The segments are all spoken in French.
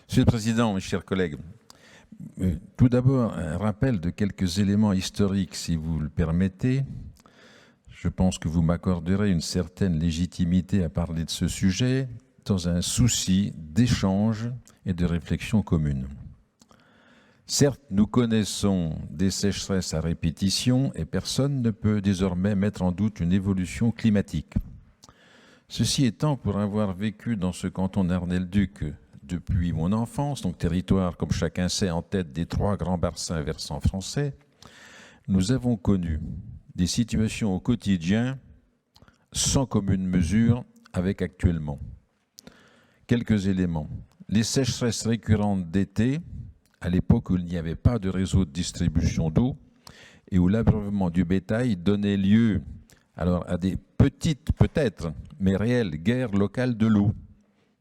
Monsieur le Président, mes chers collègues, tout d'abord, un rappel de quelques éléments historiques, si vous le permettez. Je pense que vous m'accorderez une certaine légitimité à parler de ce sujet dans un souci d'échange et de réflexion commune. Certes, nous connaissons des sécheresses à répétition et personne ne peut désormais mettre en doute une évolution climatique. Ceci étant, pour avoir vécu dans ce canton d'Arnay-le-Duc depuis mon enfance, donc territoire, comme chacun sait, en tête des 3 grands bassins versants français, nous avons connu des situations au quotidien sans commune mesure avec actuellement. Quelques éléments. Les sécheresses récurrentes d'été, à l'époque où il n'y avait pas de réseau de distribution d'eau et où l'abreuvement du bétail donnait lieu alors à des petites, peut-être, mais réelles guerres locales de l'eau.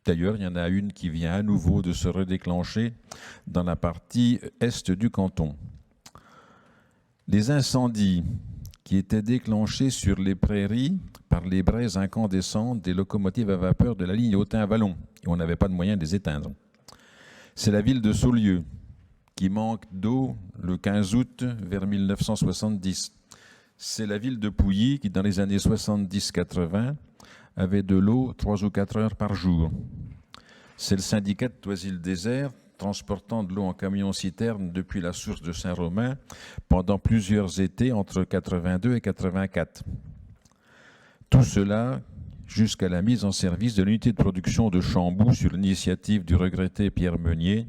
D'ailleurs, il y en a une qui vient à nouveau de se redéclencher dans la partie est du canton. Les incendies qui étaient déclenchés sur les prairies par les braises incandescentes des locomotives à vapeur de la ligne Autun-Vallon, et on n'avait pas de moyen de les éteindre. C'est la ville de Saulieu qui manque d'eau le 15 août vers 1970. C'est la ville de Pouilly qui, dans les années 70-80, avait de l'eau 3 ou 4 heures par jour. C'est le syndicat de Toisy-le-Désert, transportant de l'eau en camion-citerne depuis la source de Saint-Romain pendant plusieurs étés entre 82 et 84. Tout cela jusqu'à la mise en service de l'unité de production de Chamboux sur l'initiative du regretté Pierre Meunier,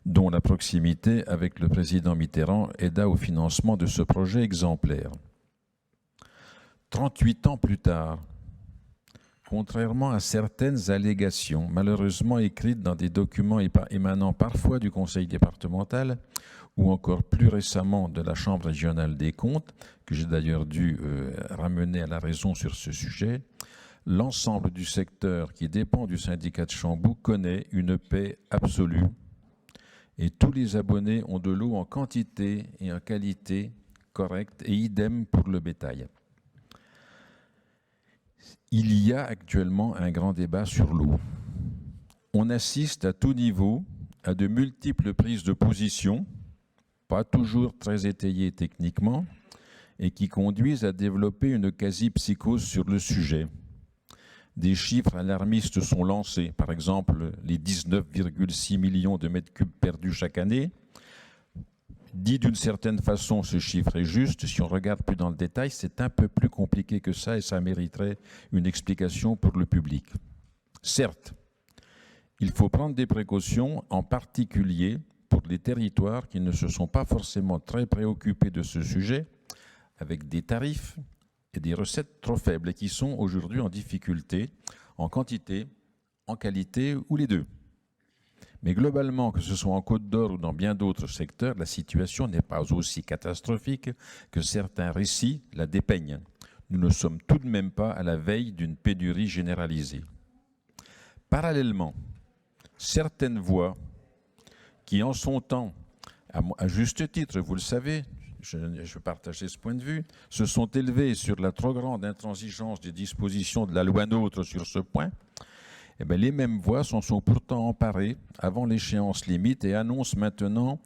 dont la proximité avec le président Mitterrand aida au financement de ce projet exemplaire. 38 ans plus tard, contrairement à certaines allégations, malheureusement écrites dans des documents émanant parfois du Conseil départemental ou encore plus récemment de la Chambre régionale des comptes, que j'ai d'ailleurs dû ramener à la raison sur ce sujet, l'ensemble du secteur qui dépend du syndicat de Chamboux connaît une paix absolue et tous les abonnés ont de l'eau en quantité et en qualité correcte et idem pour le bétail. Il y a actuellement un grand débat sur l'eau. On assiste à tout niveau à de multiples prises de position, pas toujours très étayées techniquement, et qui conduisent à développer une quasi-psychose sur le sujet. Des chiffres alarmistes sont lancés, par exemple les 19,6 millions de mètres cubes perdus chaque année. Dit d'une certaine façon, ce chiffre est juste. Si on regarde plus dans le détail, c'est un peu plus compliqué que ça et ça mériterait une explication pour le public. Certes, il faut prendre des précautions, en particulier pour les territoires qui ne se sont pas forcément très préoccupés de ce sujet, avec des tarifs et des recettes trop faibles et qui sont aujourd'hui en difficulté, en quantité, en qualité ou les deux. Mais globalement, que ce soit en Côte d'Or ou dans bien d'autres secteurs, la situation n'est pas aussi catastrophique que certains récits la dépeignent. Nous ne sommes tout de même pas à la veille d'une pénurie généralisée. Parallèlement, certaines voix qui en son temps, à juste titre, vous le savez, je partageais ce point de vue, se sont élevées sur la trop grande intransigeance des dispositions de la loi NOTRe sur ce point, eh bien, les mêmes voix s'en sont pourtant emparées avant l'échéance limite et annoncent maintenant,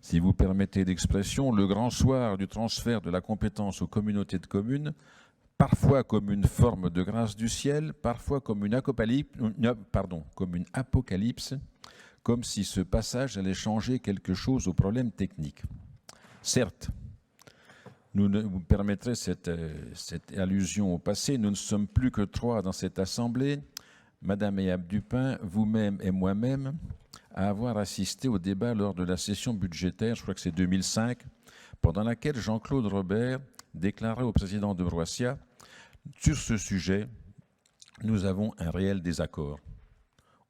si vous permettez l'expression, le grand soir du transfert de la compétence aux communautés de communes, parfois comme une forme de grâce du ciel, parfois comme une apocalypse, comme si ce passage allait changer quelque chose au problème technique. Certes, vous permettrez cette allusion au passé, nous ne sommes plus que 3 dans cette assemblée, Madame Eyab Dupin, vous-même et moi-même, à avoir assisté au débat lors de la session budgétaire, je crois que c'est 2005, pendant laquelle Jean-Claude Robert déclarait au président de Broissia, sur ce sujet, nous avons un réel désaccord.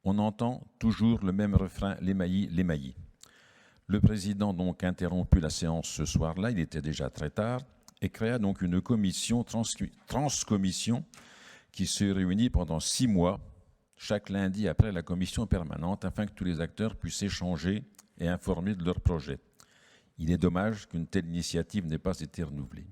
On entend toujours le même refrain, les maillis. Le président donc interromput la séance ce soir-là, il était déjà très tard, et créa donc une commission, transcommission, qui se réunit pendant 6 mois, chaque lundi après la commission permanente, afin que tous les acteurs puissent échanger et informer de leurs projets. Il est dommage qu'une telle initiative n'ait pas été renouvelée.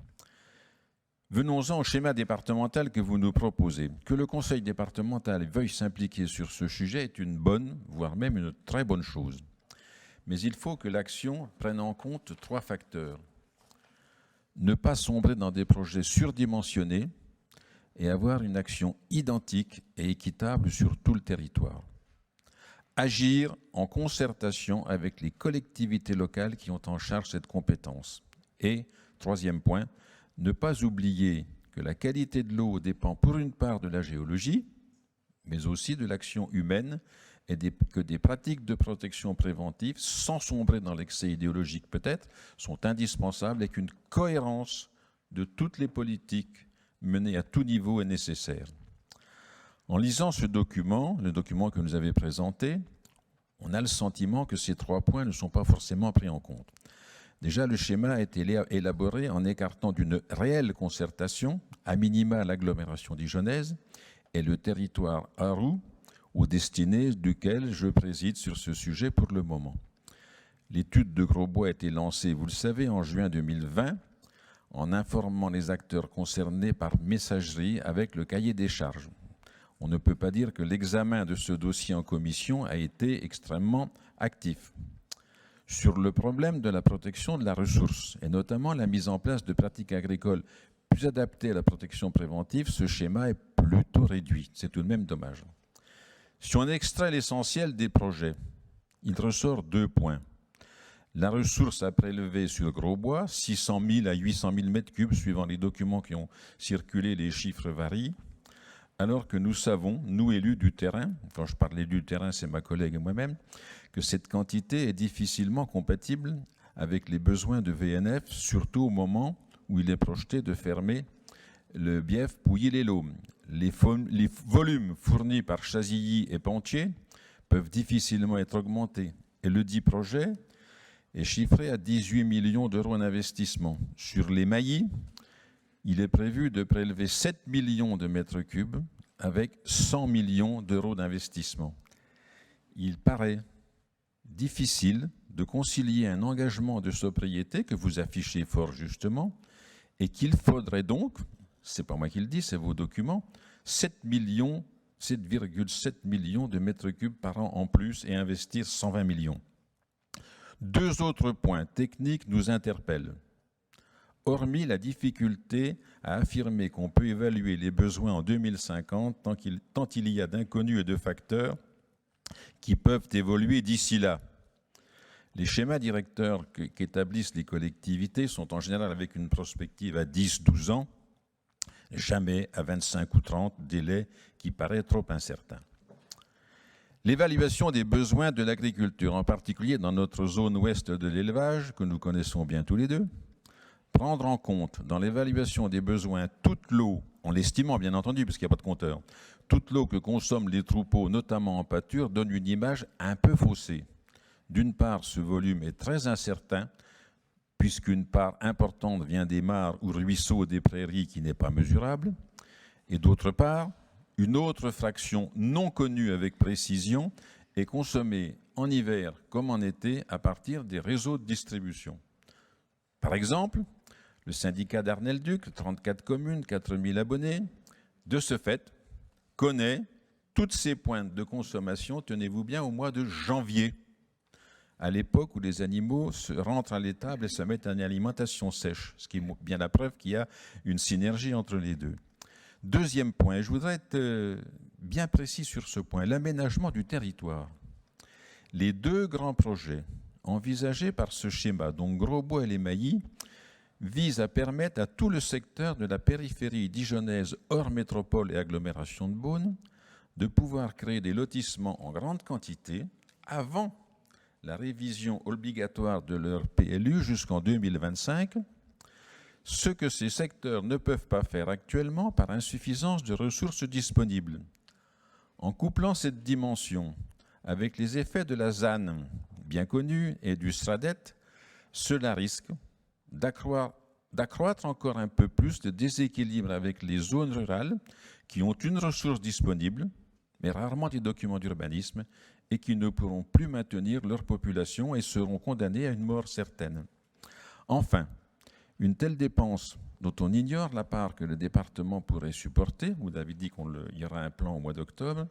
Venons-en au schéma départemental que vous nous proposez. Que le conseil départemental veuille s'impliquer sur ce sujet est une bonne, voire même une très bonne chose. Mais il faut que l'action prenne en compte 3 facteurs. Ne pas sombrer dans des projets surdimensionnés et avoir une action identique et équitable sur tout le territoire. Agir en concertation avec les collectivités locales qui ont en charge cette compétence. Et, 3e point, ne pas oublier que la qualité de l'eau dépend pour une part de la géologie, mais aussi de l'action humaine et que des pratiques de protection préventive, sans sombrer dans l'excès idéologique peut-être, sont indispensables et qu'une cohérence de toutes les politiques menées à tout niveau est nécessaire. En lisant ce document, le document que nous avez présenté, on a le sentiment que ces 3 points ne sont pas forcément pris en compte. Déjà, le schéma a été élaboré en écartant d'une réelle concertation, à minima l'agglomération dijonnaise et le territoire Arroux, aux destinées duquel je préside sur ce sujet pour le moment. L'étude de Grosbois a été lancée, vous le savez, en juin 2020, en informant les acteurs concernés par messagerie avec le cahier des charges. On ne peut pas dire que l'examen de ce dossier en commission a été extrêmement actif. Sur le problème de la protection de la ressource, et notamment la mise en place de pratiques agricoles plus adaptées à la protection préventive, ce schéma est plutôt réduit. C'est tout de même dommage. Si on extrait l'essentiel des projets, il ressort 2 points. La ressource à prélever sur Grosbois, 600 000 à 800 000 m3, suivant les documents qui ont circulé, les chiffres varient, alors que nous savons, nous élus du terrain, quand je parle du terrain, c'est ma collègue et moi-même, que cette quantité est difficilement compatible avec les besoins de VNF, surtout au moment où il est projeté de fermer le bief Pouilly-les-Laumes. Les volumes fournis par Chazilly et Pentier peuvent difficilement être augmentés. Et le dit projet est chiffré à 18 millions d'euros en investissement. Sur les maillis, il est prévu de prélever 7 millions de mètres cubes avec 100 millions d'euros d'investissement. Il paraît difficile de concilier un engagement de sobriété que vous affichez fort justement et qu'il faudrait donc, c'est pas moi qui le dis, c'est vos documents, 7,7 millions de mètres cubes par an en plus et investir 120 millions. 2 autres points techniques nous interpellent. Hormis la difficulté à affirmer qu'on peut évaluer les besoins en 2050 tant il y a d'inconnus et de facteurs qui peuvent évoluer d'ici là. Les schémas directeurs qu'établissent les collectivités sont en général avec une prospective à 10-12 ans, jamais à 25 ou 30, délai qui paraît trop incertain. L'évaluation des besoins de l'agriculture, en particulier dans notre zone ouest de l'élevage, que nous connaissons bien tous les deux, prendre en compte dans l'évaluation des besoins toute l'eau, en l'estimant bien entendu, puisqu'il n'y a pas de compteur, toute l'eau que consomment les troupeaux, notamment en pâture, donne une image un peu faussée. D'une part, ce volume est très incertain, puisqu'une part importante vient des mares ou ruisseaux des prairies qui n'est pas mesurable, et d'autre part, une autre fraction non connue avec précision est consommée en hiver comme en été à partir des réseaux de distribution. Par exemple, le syndicat d'Arnel-Duc, 34 communes, 4000 abonnés, de ce fait, connaît toutes ces pointes de consommation, tenez-vous bien, au mois de janvier, à l'époque où les animaux rentrent à l'étable et se mettent en alimentation sèche, ce qui est bien la preuve qu'il y a une synergie entre les deux. 2e point, je voudrais être bien précis sur ce point, l'aménagement du territoire. Les 2 grands projets envisagés par ce schéma, donc Grosbois et les Maillis, visent à permettre à tout le secteur de la périphérie dijonnaise hors métropole et agglomération de Beaune de pouvoir créer des lotissements en grande quantité avant la révision obligatoire de leur PLU jusqu'en 2025, ce que ces secteurs ne peuvent pas faire actuellement par insuffisance de ressources disponibles. En couplant cette dimension avec les effets de la ZAN, bien connue, et du SRADET, cela risque d'accroître encore un peu plus le déséquilibre avec les zones rurales qui ont une ressource disponible, mais rarement des documents d'urbanisme, et qui ne pourront plus maintenir leur population et seront condamnés à une mort certaine. Enfin, une telle dépense dont on ignore la part que le département pourrait supporter. Vous avez dit qu'il y aura un plan au mois d'octobre.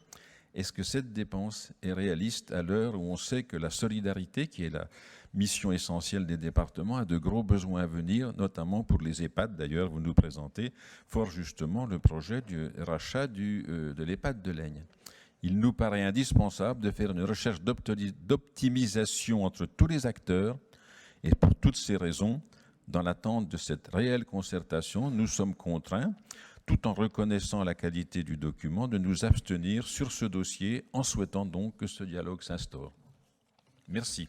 Est-ce que cette dépense est réaliste à l'heure où on sait que la solidarité, qui est la mission essentielle des départements, a de gros besoins à venir, notamment pour les EHPAD. D'ailleurs, vous nous présentez fort justement le projet du rachat de l'EHPAD de Laigne. Il nous paraît indispensable de faire une recherche d'optimisation entre tous les acteurs et pour toutes ces raisons, dans l'attente de cette réelle concertation, nous sommes contraints, tout en reconnaissant la qualité du document, de nous abstenir sur ce dossier en souhaitant donc que ce dialogue s'instaure. Merci.